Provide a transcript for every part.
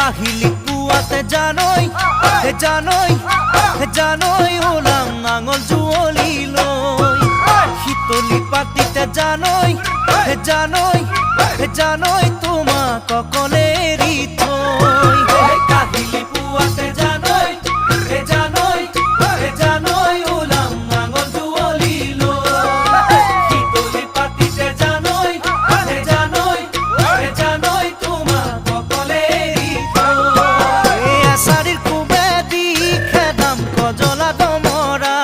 কাহিলি পুয়াতে জানই জানই ওলাম নাঙল জুৱলি লৈ শীতলি পাতিতে জানই তোমাক অকলে এৰি থৈ কাহিলি পুৱাতে জানই ওলাম নাঙল জুৱলি লৈ শীতলি পাতিতে জানই তোমাক অকলে এৰি থৈ এছাৰিৰ কোবে দি খেদাম কজলা দমৰা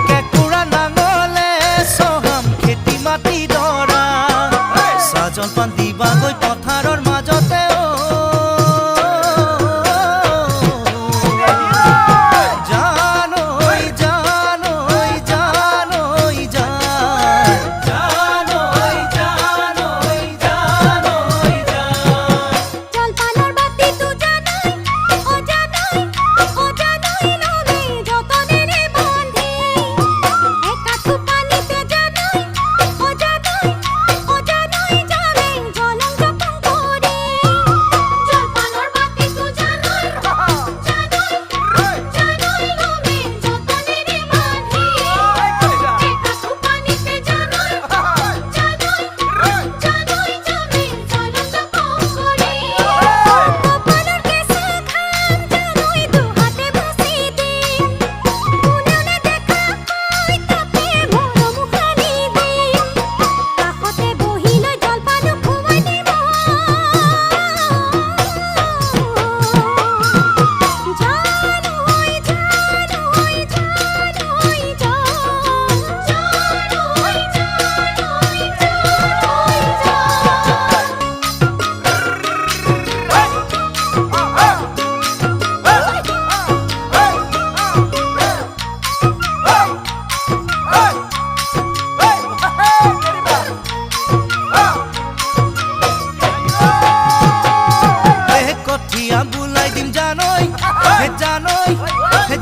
কেঁকুৰা নাঙলে চহাম খেতি মাটি দৰা জলপান দিবাগৈ পথাৰৰ মাজতে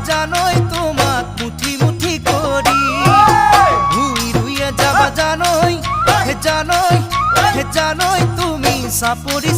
জানই তোমাক মুঠি মুঠি কৰি ভুই ৰুইয়ে যাবা জানই তুমি চাপৰি